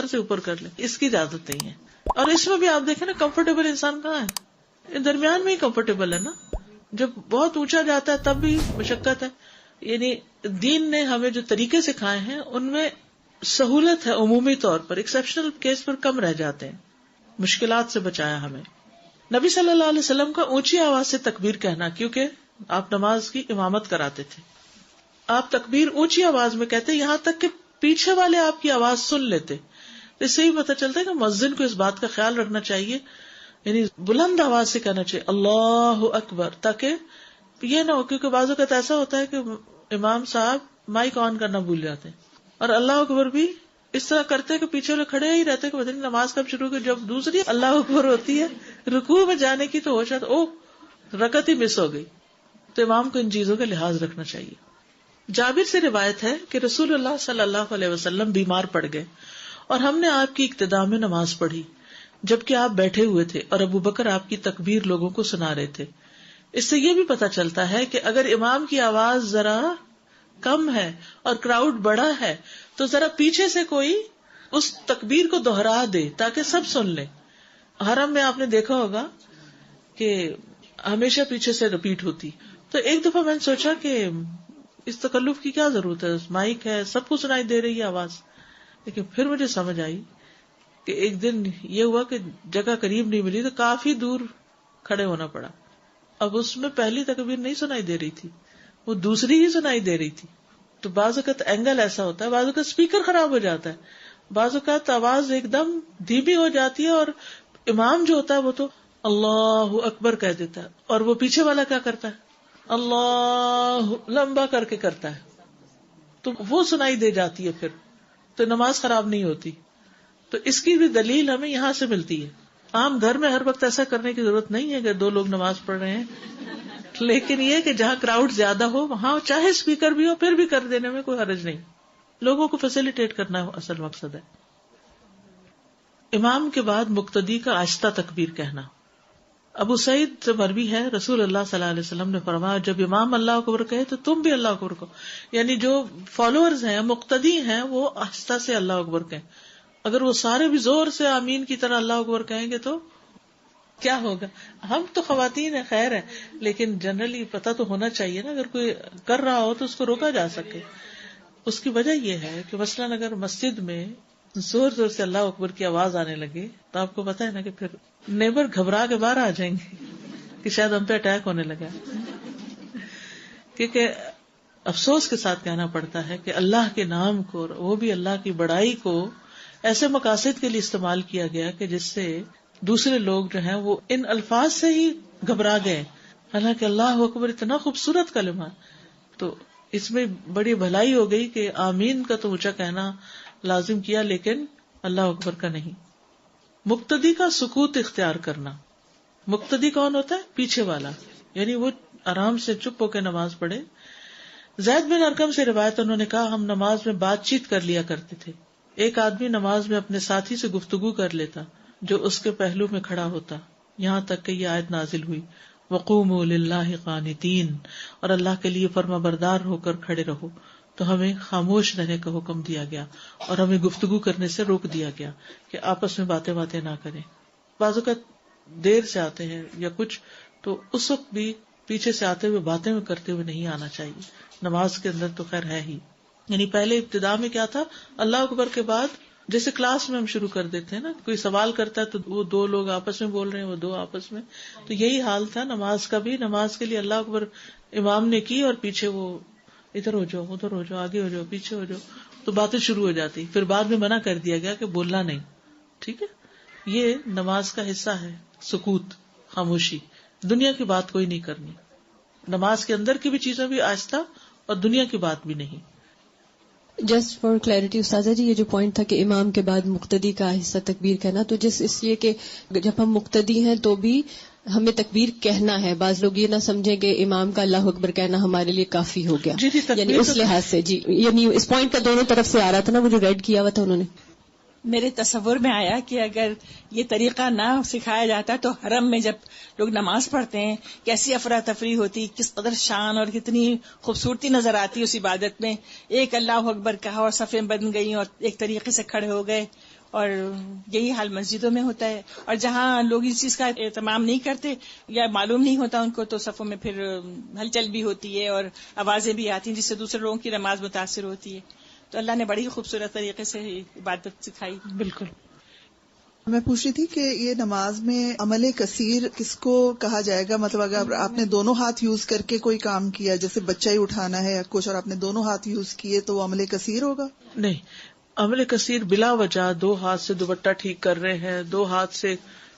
سر سے اوپر کر لے، اس کی اجازت نہیں ہے. اور اس میں بھی آپ دیکھیں نا، کمفرٹیبل انسان کہاں ہے؟ درمیان میں ہی کمفرٹیبل ہے نا. جب بہت اونچا جاتا ہے تب بھی مشقت ہے. یعنی دین نے ہمیں جو طریقے سکھائے ہیں ان میں سہولت ہے، عمومی طور پر. ایکسیپشنل کیس پر کم رہ جاتے ہیں. مشکلات سے بچایا ہمیں. نبی صلی اللہ علیہ وسلم کا اونچی آواز سے تکبیر کہنا، کیونکہ آپ نماز کی امامت کراتے تھے. آپ تکبیر اونچی آواز میں کہتے یہاں تک کہ پیچھے والے آپ کی آواز سن لیتے. اس سے ہی پتہ چلتا ہے کہ مؤذن کو اس بات کا خیال رکھنا چاہیے، یعنی بلند آواز سے کہنا چاہیے اللہ اکبر، تاکہ یہ نہ ہو. کیونکہ بعض اوقات ایسا ہوتا ہے کہ امام صاحب مائک آن کرنا بھول جاتے ہیں اور اللہ اکبر بھی اس طرح کرتے کہ پیچھے والے کھڑے ہی رہتے کہ پتہ نہیں نماز کب شروع ہوگی. جب دوسری اللہ اکبر ہوتی ہے رکوع میں جانے کی تو ہو جاتا او رکعت ہی مس ہو گئی. تو امام کو ان چیزوں کا لحاظ رکھنا چاہیے. جابر سے روایت ہے کہ رسول اللہ صلی اللہ علیہ وسلم بیمار پڑ گئے اور ہم نے آپ کی اقتداء میں نماز پڑھی جبکہ آپ بیٹھے ہوئے تھے اور ابو بکر آپ کی تکبیر لوگوں کو سنا رہے تھے. اس سے یہ بھی پتا چلتا ہے کہ اگر امام کی آواز ذرا کم ہے اور کراؤڈ بڑا ہے تو ذرا پیچھے سے کوئی اس تکبیر کو دوہرا دے تاکہ سب سن لیں. حرم میں آپ نے دیکھا ہوگا کہ ہمیشہ پیچھے سے ریپیٹ ہوتی. تو ایک دفعہ میں نے سوچا کہ اس تکلف کی کیا ضرورت ہے، مائک ہے سب کو سنائی دے رہی ہے آواز. لیکن پھر مجھے سمجھ آئی کہ ایک دن یہ ہوا کہ جگہ قریب نہیں ملی تو کافی دور کھڑے ہونا پڑا. اب اس میں پہلی تکبیر نہیں سنائی دے رہی تھی، وہ دوسری ہی سنائی دے رہی تھی. تو بعض اوقات اینگل ایسا ہوتا ہے، بعض اوقات اسپیکر خراب ہو جاتا ہے، بعض اوقات آواز ایک دم دھیمی ہو جاتی ہے اور امام جو ہوتا ہے وہ تو اللہ اکبر کہہ دیتا ہے اور وہ پیچھے والا کیا کرتا ہے اللہ لمبا کر کے کرتا ہے، تو وہ سنائی دے جاتی ہے پھر تو نماز خراب نہیں ہوتی. تو اس کی بھی دلیل ہمیں یہاں سے ملتی ہے. عام گھر میں ہر وقت ایسا کرنے کی ضرورت نہیں ہے کہ دو لوگ نماز پڑھ رہے ہیں، لیکن یہ کہ جہاں کراؤڈ زیادہ ہو وہاں چاہے اسپیکر بھی ہو پھر بھی کر دینے میں کوئی حرج نہیں. لوگوں کو فیسیلیٹیٹ کرنا اصل مقصد ہے. امام کے بعد مقتدی کا آہستہ تکبیر کہنا. ابو سعید سے مروی ہے رسول اللہ صلی اللہ علیہ وسلم نے فرمایا جب امام اللہ اکبر کہے تو تم بھی اللہ اکبر کہو. یعنی جو فالوورز ہیں مقتدی ہیں وہ آہستہ سے اللہ اکبر کہیں. اگر وہ سارے بھی زور سے آمین کی طرح اللہ اکبر کہیں گے تو کیا ہوگا. ہم تو خواتین ہیں خیر ہے، لیکن جنرلی پتہ تو ہونا چاہیے نا، اگر کوئی کر رہا ہو تو اس کو روکا جا سکے. اس کی وجہ یہ ہے کہ مثلاً اگر مسجد میں زور زور سے اللہ اکبر کی آواز آنے لگے تو آپ کو پتا ہے نا کہ پھر نیبر گھبرا کے باہر آ جائیں گے کہ شاید ہم پہ اٹیک ہونے لگا. کیونکہ افسوس کے ساتھ کہنا پڑتا ہے کہ اللہ کے نام کو، وہ بھی اللہ کی بڑائی کو، ایسے مقاصد کے لیے استعمال کیا گیا کہ جس سے دوسرے لوگ جو ہیں وہ ان الفاظ سے ہی گھبرا گئے. حالانکہ اللہ اکبر اتنا خوبصورت کلمہ، تو اس میں بڑی بھلائی ہو گئی کہ آمین کا تو اونچا کہنا لازم کیا لیکن اللہ اکبر کا نہیں. مقتدی کا سکوت اختیار کرنا. مقتدی کون ہوتا ہے؟ پیچھے والا، یعنی وہ آرام سے چپ ہو کے نماز پڑھے. زید بن ارقم سے روایت، انہوں نے کہا ہم نماز میں بات چیت کر لیا کرتے تھے. ایک آدمی نماز میں اپنے ساتھی سے گفتگو کر لیتا جو اس کے پہلو میں کھڑا ہوتا، یہاں تک کہ یہ آیت نازل ہوئی وَقُومُوا لِلَّهِ قَانِتِينَ، اور اللہ کے لیے فرما بردار ہو کر کھڑے رہو. تو ہمیں خاموش رہنے کا حکم دیا گیا اور ہمیں گفتگو کرنے سے روک دیا گیا کہ آپس میں باتیں نہ کریں. بعض اوقات دیر سے آتے ہیں یا کچھ، تو اس وقت بھی پیچھے سے آتے ہوئے باتیں کرتے ہوئے نہیں آنا چاہیے. نماز کے اندر تو خیر ہے ہی، یعنی پہلے ابتدا میں کیا تھا، اللہ اکبر کے بعد جیسے کلاس میں ہم شروع کر دیتے ہیں نا، کوئی سوال کرتا ہے تو وہ دو لوگ آپس میں بول رہے ہیں، وہ دو آپس میں، تو یہی حال تھا نماز کا بھی. نماز کے لیے اللہ اکبر امام نے کی اور پیچھے وہ ادھر ہو جاؤ ادھر ہو جاؤ آگے ہو جاؤ پیچھے ہو جاؤ، تو باتیں شروع ہو جاتی. پھر بعد میں منع کر دیا گیا کہ بولنا نہیں. ٹھیک ہے، یہ نماز کا حصہ ہے، سکوت، خاموشی، دنیا کی بات کوئی نہیں کرنی. نماز کے اندر کی بھی چیزیں بھی آہستہ اور دنیا کی بات بھی نہیں. جسٹ فار کلیئرٹی استاذہ جی، یہ جو پوائنٹ تھا کہ امام کے بعد مقتدی کا آہستہ تکبیر کہنا، تو جس اس لیے کہ جب ہم مقتدی ہیں تو بھی ہمیں تکبیر کہنا ہے. بعض لوگ یہ نہ سمجھیں کہ امام کا اللہ اکبر کہنا ہمارے لیے کافی ہو گیا، یعنی اس لحاظ سے جی، یعنی اس پوائنٹ کا دونوں طرف سے آ رہا تھا نا، وہ جو ریڈ کیا ہوا تھا انہوں نے. میرے تصور میں آیا کہ اگر یہ طریقہ نہ سکھایا جاتا تو حرم میں جب لوگ نماز پڑھتے ہیں کیسی افراتفری ہوتی، کس قدر شان اور کتنی خوبصورتی نظر آتی اس عبادت میں. ایک اللہ اکبر کہا اور صفیں بن گئیں اور ایک طریقے سے کھڑے ہو گئے اور یہی حال مسجدوں میں ہوتا ہے. اور جہاں لوگ اس چیز کا اہتمام نہیں کرتے یا معلوم نہیں ہوتا ان کو، تو صفوں میں پھر ہلچل بھی ہوتی ہے اور آوازیں بھی آتی ہیں، جس سے دوسرے لوگوں کی نماز متاثر ہوتی ہے. تو اللہ نے بڑی خوبصورت طریقے سے عبادت سکھائی. بالکل. میں پوچھ رہی تھی کہ یہ نماز میں عمل کثیر کس کو کہا جائے گا؟ مطلب اگر آپ نے دونوں ہاتھ یوز کر کے کوئی کام کیا، جیسے بچہ ہی اٹھانا ہے یا کچھ، اور آپ نے دونوں ہاتھ یوز کیے، تو وہ عمل کثیر ہوگا؟ نہیں، عمل کثیر بلا وجہ دو ہاتھ سے دوپٹہ ٹھیک کر رہے ہیں، دو ہاتھ سے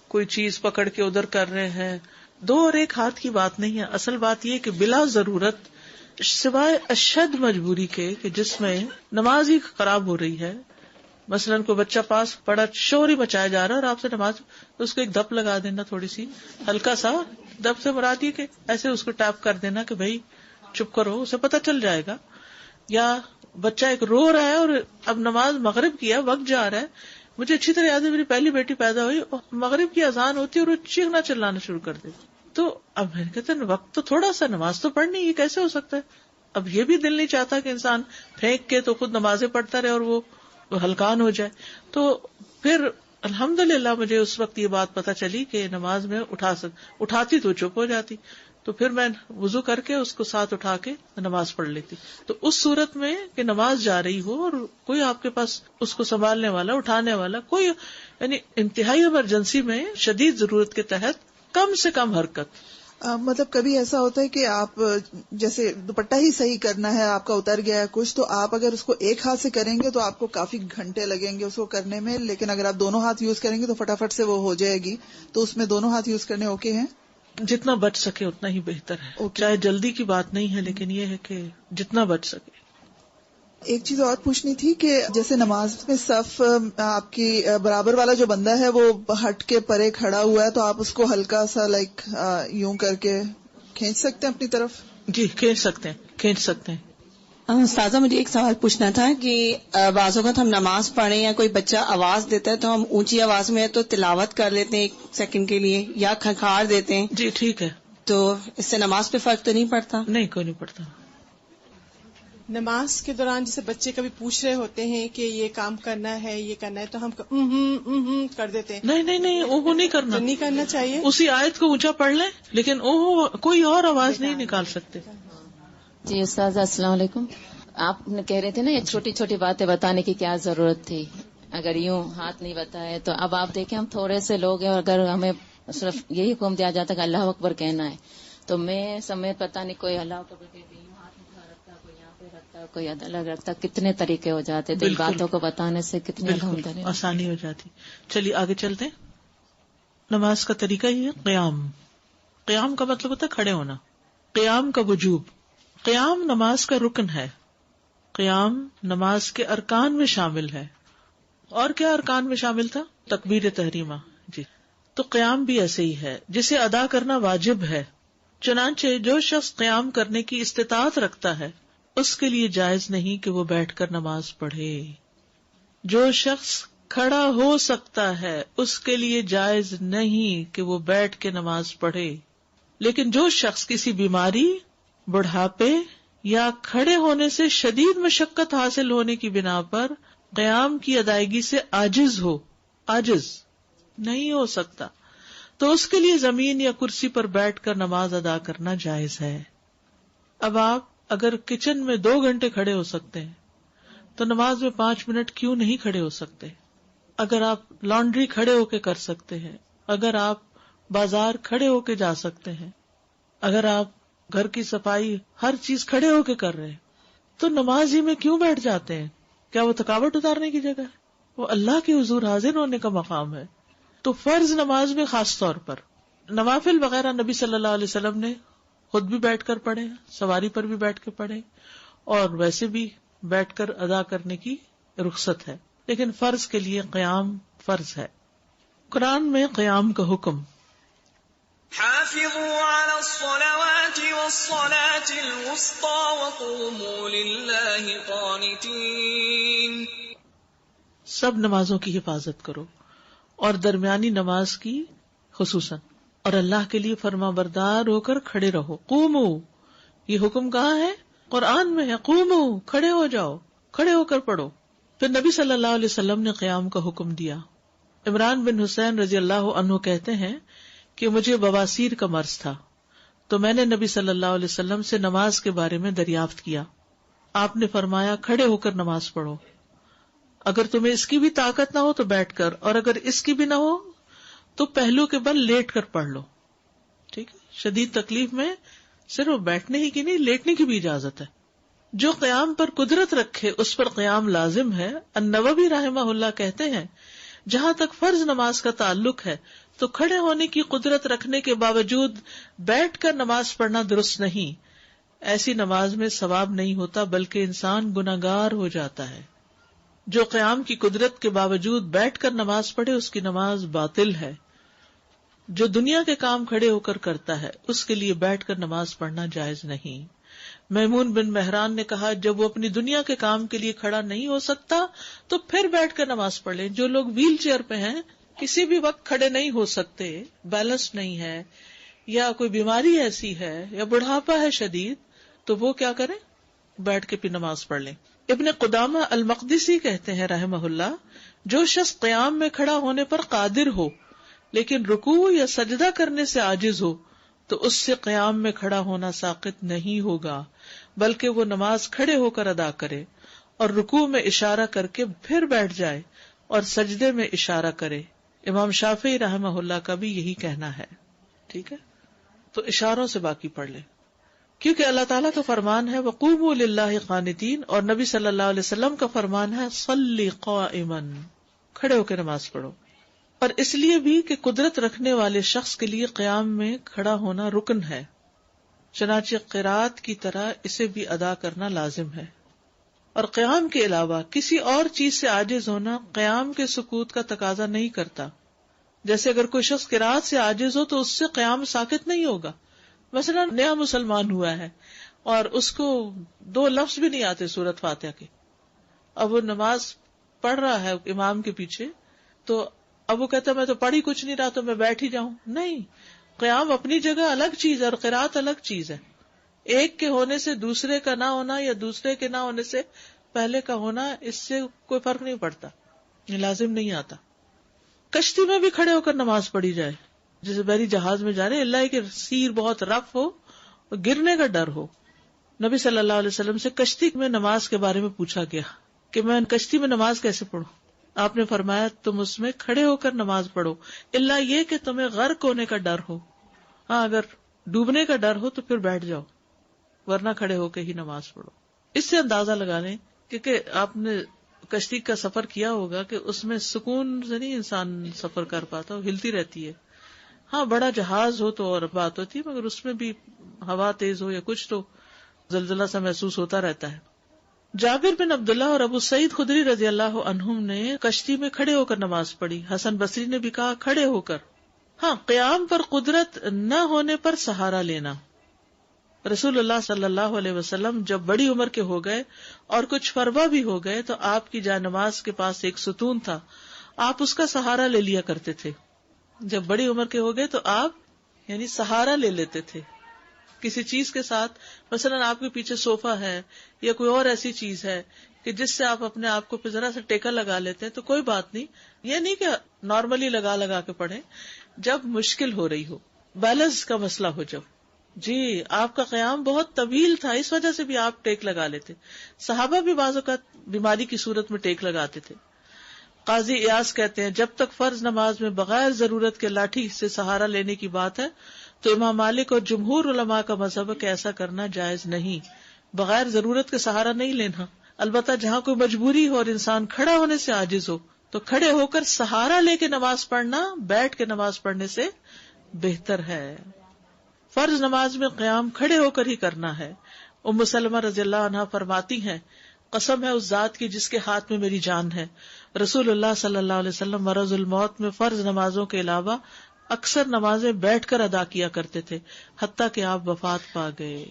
کوئی چیز پکڑ کے ادھر کر رہے ہیں، دو اور ایک ہاتھ کی بات نہیں ہے. اصل بات یہ کہ بلا ضرورت سوائے اشد مجبوری کے کہ جس میں نماز ہی خراب ہو رہی ہے، مثلاً کوئی بچہ پاس پڑا شور ہی مچایا جا رہا ہے اور آپ سے نماز، تو اس کو ایک دپ لگا دینا، تھوڑی سی ہلکا سا دپ سے مراد یہ کہ ایسے اس کو ٹیپ کر دینا کہ بھائی چپ کرو، اسے پتہ چل جائے گا. یا بچہ ایک رو رہا ہے اور اب نماز مغرب کی ہے، وقت جا رہا ہے. مجھے اچھی طرح یاد ہے، میری پہلی بیٹی پیدا ہوئی، مغرب کی اذان ہوتی ہے اور وہ چیخنا چلانا شروع کر دیتی. تو اب میں نے کہتے ہیں وقت تو تھوڑا سا، نماز تو پڑھنی، یہ کیسے ہو سکتا ہے؟ اب یہ بھی دل نہیں چاہتا کہ انسان پھینک کے تو خود نمازیں پڑھتا رہے اور وہ ہلکان ہو جائے. تو پھر الحمدللہ مجھے اس وقت یہ بات پتہ چلی کہ نماز میں اٹھاتی تو چپ ہو جاتی، تو پھر میں وضو کر کے اس کو ساتھ اٹھا کے نماز پڑھ لیتی. تو اس صورت میں کہ نماز جا رہی ہو اور کوئی آپ کے پاس اس کو سنبھالنے والا، اٹھانے والا کوئی، یعنی انتہائی ایمرجنسی میں شدید ضرورت کے تحت کم سے کم حرکت. مطلب کبھی ایسا ہوتا ہے کہ آپ جیسے دوپٹہ ہی صحیح کرنا ہے، آپ کا اتر گیا ہے کچھ، تو آپ اگر اس کو ایک ہاتھ سے کریں گے تو آپ کو کافی گھنٹے لگیں گے اس کو کرنے میں، لیکن اگر آپ دونوں ہاتھ یوز کریں گے تو فٹافٹ سے وہ ہو جائے گی. تو اس میں دونوں ہاتھ یوز کرنے اوکے ہیں؟ جتنا بچ سکے اتنا ہی بہتر ہے. چاہے جلدی کی بات نہیں ہے، لیکن یہ ہے کہ جتنا بچ سکے. ایک چیز اور پوچھنی تھی کہ جیسے نماز میں صف آپ کی برابر والا جو بندہ ہے وہ ہٹ کے پرے کھڑا ہوا ہے، تو آپ اس کو ہلکا سا یوں کر کے کھینچ سکتے ہیں اپنی طرف؟ جی کھینچ سکتے ہیں. استاذہ مجھے ایک سوال پوچھنا تھا کہ بعض اوقات ہم نماز پڑھیں یا کوئی بچہ آواز دیتا ہے تو ہم اونچی آواز میں تو تلاوت کر لیتے ہیں ایک سیکنڈ کے لیے یا کھنکھار دیتے ہیں. جی ٹھیک ہے. تو اس سے نماز پہ فرق تو نہیں پڑتا؟ نہیں، کوئی نہیں پڑتا. نماز کے دوران جیسے بچے کبھی پوچھ رہے ہوتے ہیں کہ یہ کام کرنا ہے، یہ کرنا ہے، تو ہم کر دیتے ہیں. نہیں اوہ نہیں کرنا، نہیں کرنا چاہیے. اسی آیت کو اونچا پڑھ لیں، لیکن اوہ کوئی اور آواز نہیں نکال سکتے. جی استاذ السلام علیکم. آپ نے کہہ رہے تھے نا یہ چھوٹی چھوٹی باتیں بتانے کی کیا ضرورت تھی، اگر یوں ہاتھ نہیں بتائے تو. اب آپ دیکھیں ہم تھوڑے سے لوگ ہیں، اور اگر ہمیں صرف یہی حکم دیا جاتا کہ اللہ اکبر کہنا ہے، تو میں سمیت پتہ نہیں کوئی اللہ اکبر کہتی ہوں، ہاتھ اٹھا رکھتا، کوئی یہاں پہ رکھتا، کوئی الگ رکھتا، کتنے طریقے ہو جاتے. تو ان باتوں کو بتانے سے کتنی الحمدللہ آسانی ہو جاتی. چلیے آگے چلتے ہیں. نماز کا طریقہ یہ ہے قیام. قیام کا مطلب ہوتا ہے کھڑے ہونا. قیام کا وجوب. قیام نماز کا رکن ہے. قیام نماز کے ارکان میں شامل ہے. اور کیا ارکان میں شامل تھا؟ تکبیر تحریمہ. جی تو قیام بھی ایسے ہی ہے جسے ادا کرنا واجب ہے. چنانچہ جو شخص قیام کرنے کی استطاعت رکھتا ہے اس کے لیے جائز نہیں کہ وہ بیٹھ کر نماز پڑھے. جو شخص کھڑا ہو سکتا ہے اس کے لیے جائز نہیں کہ وہ بیٹھ کے نماز پڑھے. لیکن جو شخص کسی بیماری، بڑھاپے یا کھڑے ہونے سے شدید مشقت حاصل ہونے کی بنا پر قیام کی ادائیگی سے عاجز نہیں ہو سکتا، تو اس کے لیے زمین یا کرسی پر بیٹھ کر نماز ادا کرنا جائز ہے. اب آپ اگر کچن میں 2 گھنٹے کھڑے ہو سکتے ہیں تو نماز میں 5 منٹ کیوں نہیں کھڑے ہو سکتے؟ اگر آپ لانڈری کھڑے ہو کے کر سکتے ہیں، اگر آپ بازار کھڑے ہو کے جا سکتے ہیں، اگر آپ گھر کی صفائی ہر چیز کھڑے ہو کے کر رہے ہیں، تو نماز ہی میں کیوں بیٹھ جاتے ہیں؟ کیا وہ تھکاوٹ اتارنے کی جگہ ہے؟ وہ اللہ کے حضور حاضر ہونے کا مقام ہے. تو فرض نماز میں خاص طور پر، نوافل وغیرہ نبی صلی اللہ علیہ وسلم نے خود بھی بیٹھ کر پڑھے، سواری پر بھی بیٹھ کے پڑھے، اور ویسے بھی بیٹھ کر ادا کرنے کی رخصت ہے. لیکن فرض کے لیے قیام فرض ہے. قرآن میں قیام کا حکم، حافظوا على الصلوات والصلاة الوسطى وقوموا لله قانتين. سب نمازوں کی حفاظت کرو اور درمیانی نماز کی خصوصاً، اور اللہ کے لیے فرما بردار ہو کر کھڑے رہو. قومو، یہ حکم کہاں ہے؟ قرآن میں ہے. قومو، کھڑے ہو جاؤ، کھڑے ہو کر پڑھو. پھر نبی صلی اللہ علیہ وسلم نے قیام کا حکم دیا. عمران بن حسین رضی اللہ عنہ کہتے ہیں کہ مجھے بواسیر کا مرض تھا، تو میں نے نبی صلی اللہ علیہ وسلم سے نماز کے بارے میں دریافت کیا. آپ نے فرمایا کھڑے ہو کر نماز پڑھو، اگر تمہیں اس کی بھی طاقت نہ ہو تو بیٹھ کر، اور اگر اس کی بھی نہ ہو تو پہلو کے بل لیٹ کر پڑھ لو. ٹھیک ہے، شدید تکلیف میں صرف بیٹھنے ہی کی نہیں، لیٹنے کی بھی اجازت ہے. جو قیام پر قدرت رکھے اس پر قیام لازم ہے. النووی رحمہ اللہ کہتے ہیں جہاں تک فرض نماز کا تعلق ہے تو کھڑے ہونے کی قدرت رکھنے کے باوجود بیٹھ کر نماز پڑھنا درست نہیں. ایسی نماز میں ثواب نہیں ہوتا بلکہ انسان گناہگار ہو جاتا ہے. جو قیام کی قدرت کے باوجود بیٹھ کر نماز پڑھے اس کی نماز باطل ہے. جو دنیا کے کام کھڑے ہو کر کرتا ہے اس کے لیے بیٹھ کر نماز پڑھنا جائز نہیں. میمون بن مہران نے کہا جب وہ اپنی دنیا کے کام کے لیے کھڑا نہیں ہو سکتا تو پھر بیٹھ کر نماز پڑھ لیں. جو لوگ ویل چیئر پہ ہیں، کسی بھی وقت کھڑے نہیں ہو سکتے، بیلنس نہیں ہے، یا کوئی بیماری ایسی ہے یا بڑھاپا ہے شدید، تو وہ کیا کریں؟ بیٹھ کے بھی نماز پڑھ لیں. ابن قدامہ المقدسی کہتے ہیں رحمہ اللہ، جو شخص قیام میں کھڑا ہونے پر قادر ہو لیکن رکوع یا سجدہ کرنے سے عاجز ہو تو اس سے قیام میں کھڑا ہونا ساقط نہیں ہوگا، بلکہ وہ نماز کھڑے ہو کر ادا کرے اور رکوع میں اشارہ کر کے پھر بیٹھ جائے اور سجدے میں اشارہ کرے. امام شافعی رحمہ اللہ کا بھی یہی کہنا ہے. ٹھیک ہے، تو اشاروں سے باقی پڑھ لیں، کیونکہ اللہ تعالیٰ کا فرمان ہے وَقُومُوا لِلَّهِ قَانِتِينَ، اور نبی صلی اللہ علیہ وسلم کا فرمان ہے صلی قائماً، کھڑے ہو کے نماز پڑھو. اور اس لیے بھی کہ قدرت رکھنے والے شخص کے لیے قیام میں کھڑا ہونا رکن ہے، چنانچہ قرات کی طرح اسے بھی ادا کرنا لازم ہے. اور قیام کے علاوہ کسی اور چیز سے عاجز ہونا قیام کے سکوت کا تقاضا نہیں کرتا. جیسے اگر کوئی شخص قرات سے عاجز ہو تو اس سے قیام ساقط نہیں ہوگا. مثلا نیا مسلمان ہوا ہے اور اس کو 2 لفظ بھی نہیں آتے سورۃ فاتحہ کے، اب وہ نماز پڑھ رہا ہے امام کے پیچھے، تو اب وہ کہتا ہے میں تو پڑھ ہی کچھ نہیں رہا تو میں بیٹھ ہی جاؤں. نہیں، قیام اپنی جگہ الگ چیز ہے اور قرات الگ چیز ہے. ایک کے ہونے سے دوسرے کا نہ ہونا یا دوسرے کے نہ ہونے سے پہلے کا ہونا، اس سے کوئی فرق نہیں پڑتا، یہ لازم نہیں آتا. کشتی میں بھی کھڑے ہو کر نماز پڑھی جائے، جیسے بحری جہاز میں جا رہے، اللہ کہ سیر بہت رف ہو اور گرنے کا ڈر ہو. نبی صلی اللہ علیہ وسلم سے کشتی میں نماز کے بارے میں پوچھا گیا کہ میں کشتی میں نماز کیسے پڑھوں. آپ نے فرمایا تم اس میں کھڑے ہو کر نماز پڑھو، اللہ یہ کہ تمہیں غرق ہونے کا ڈر ہو. ہاں، اگر ڈوبنے کا ڈر ہو تو پھر بیٹھ جاؤ، ورنہ کھڑے ہو کے ہی نماز پڑھو. اس سے اندازہ لگا لیں، کیونکہ آپ نے کشتی کا سفر کیا ہوگا کہ اس میں سکون سے نہیں انسان سفر کر پاتا، ہلتی رہتی ہے. ہاں، بڑا جہاز ہو تو اور بات ہوتی ہے، مگر اس میں بھی ہوا تیز ہو یا کچھ تو زلزلہ سا محسوس ہوتا رہتا ہے. جابر بن عبداللہ اور ابو سعید خدری رضی اللہ عنہم نے کشتی میں کھڑے ہو کر نماز پڑھی. حسن بصری نے بھی کہا کھڑے ہو کر. ہاں، قیام پر قدرت نہ ہونے پر سہارا لینا. رسول اللہ صلی اللہ علیہ وسلم جب بڑی عمر کے ہو گئے اور کچھ فربا بھی ہو گئے تو آپ کی جائے نماز کے پاس ایک ستون تھا، آپ اس کا سہارا لے لیا کرتے تھے. جب بڑی عمر کے ہو گئے تو آپ یعنی سہارا لے لیتے تھے کسی چیز کے ساتھ. مثلا آپ کے پیچھے صوفہ ہے یا کوئی اور ایسی چیز ہے کہ جس سے آپ اپنے آپ کو ذرا سا ٹیکا لگا لیتے ہیں تو کوئی بات نہیں. یہ نہیں کہ نارملی لگا کے پڑھیں، جب مشکل ہو رہی ہو، بیلنس کا مسئلہ ہو. جب جی آپ کا قیام بہت طویل تھا اس وجہ سے بھی آپ ٹیک لگا لیتے. صحابہ بھی بعض اوقات بیماری کی صورت میں ٹیک لگاتے تھے. قاضی ایاز کہتے ہیں جب تک فرض نماز میں بغیر ضرورت کے لاٹھی سے سہارا لینے کی بات ہے تو امام مالک اور جمہور علماء کا مذہب ہے کہ ایسا کرنا جائز نہیں. بغیر ضرورت کے سہارا نہیں لینا. البتہ جہاں کوئی مجبوری ہو اور انسان کھڑا ہونے سے عاجز ہو تو کھڑے ہو کر سہارا لے کے نماز پڑھنا بیٹھ کے نماز پڑھنے سے بہتر ہے. فرض نماز میں قیام کھڑے ہو کر ہی کرنا ہے. ام سلمہ رضی اللہ عنہا فرماتی ہیں قسم ہے اس ذات کی جس کے ہاتھ میں میری جان ہے، رسول اللہ صلی اللہ علیہ وسلم مرض الموت میں فرض نمازوں کے علاوہ اکثر نمازیں بیٹھ کر ادا کیا کرتے تھے حتیٰ کہ آپ وفات پا گئے.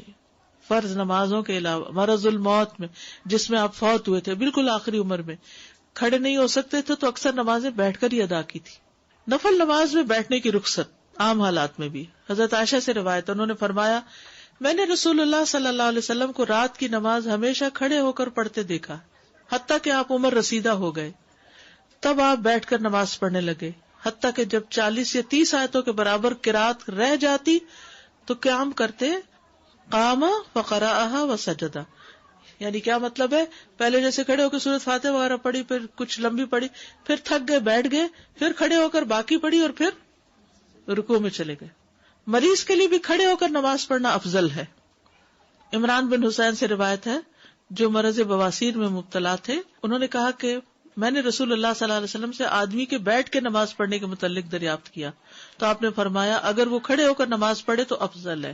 فرض نمازوں کے علاوہ مرض الموت میں جس میں آپ فوت ہوئے تھے بالکل آخری عمر میں، کھڑے نہیں ہو سکتے تھے تو اکثر نمازیں بیٹھ کر ہی ادا کی تھی. نفل نماز میں بیٹھنے کی رخصت عام حالات میں بھی. حضرت عائشہ سے روایت، انہوں نے فرمایا میں نے رسول اللہ صلی اللہ علیہ وسلم کو رات کی نماز ہمیشہ کھڑے ہو کر پڑھتے دیکھا حتیٰ کہ آپ عمر رسیدہ ہو گئے، تب آپ بیٹھ کر نماز پڑھنے لگے، حتیٰ کہ جب 40 یا 30 آیتوں کے برابر قرات رہ جاتی تو قیام کرتے، قام فقرأها وسجد. یعنی کیا مطلب ہے؟ پہلے جیسے کھڑے ہو کے سورۃ فاتحہ وغیرہ پڑھی، پھر کچھ لمبی پڑھی، پھر تھک گئے بیٹھ گئے، پھر کھڑے ہو کر باقی پڑھی اور پھر رکوع میں چلے گئے. مریض کے لیے بھی کھڑے ہو کر نماز پڑھنا افضل ہے. عمران بن حسین سے روایت ہے جو مرض بواسیر میں مبتلا تھے، انہوں نے کہا کہ میں نے رسول اللہ صلی اللہ علیہ وسلم سے آدمی کے بیٹھ کے نماز پڑھنے کے متعلق دریافت کیا تو آپ نے فرمایا اگر وہ کھڑے ہو کر نماز پڑھے تو افضل ہے،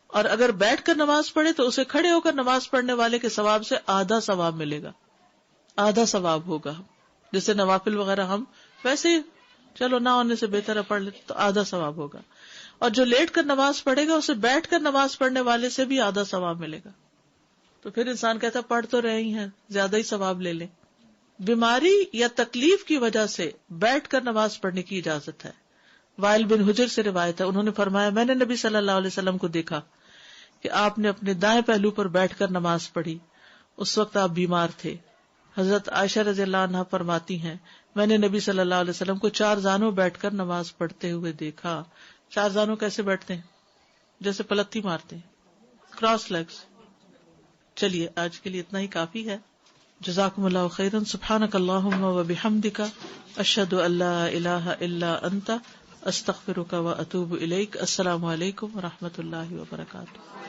اور اگر بیٹھ کر نماز پڑھے تو اسے کھڑے ہو کر نماز پڑھنے والے کے ثواب سے آدھا ثواب ملے گا، آدھا ثواب ہوگا. جیسے نوافل وغیرہ ہم ویسے چلو نہ ہونے سے بہتر ہے پڑھ لیتے تو آدھا ثواب ہوگا، اور جو لیٹ کر نماز پڑھے گا اسے بیٹھ کر نماز پڑھنے والے سے بھی آدھا ثواب ملے گا. تو پھر انسان کہتا پڑھ تو رہے ہی ہیں، زیادہ ہی ثواب لے لیں. بیماری یا تکلیف کی وجہ سے بیٹھ کر نماز پڑھنے کی اجازت ہے. وائل بن حجر سے روایت ہے، انہوں نے فرمایا میں نے نبی صلی اللہ علیہ وسلم کو دیکھا کہ آپ نے اپنے دائیں پہلو پر بیٹھ کر نماز پڑھی، اس وقت آپ بیمار تھے. حضرت عائشہ رضی اللہ عنہا فرماتی ہیں میں نے نبی صلی اللہ علیہ وسلم کو 4 زانوں بیٹھ کر نماز پڑھتے ہوئے دیکھا. 4 زانوں کیسے بیٹھتے ہیں؟ جیسے پلتھی مارتے ہیں، کراس لیگز. چلیے آج کے لیے اتنا ہی کافی ہے. جزاکم اللہ خیرا. سبحانک اللہم و بحمدک، اشہد ان لا الہ الا انت، استغفرک و اتوب الیک. السلام علیکم و رحمۃ اللہ وبرکاتہ.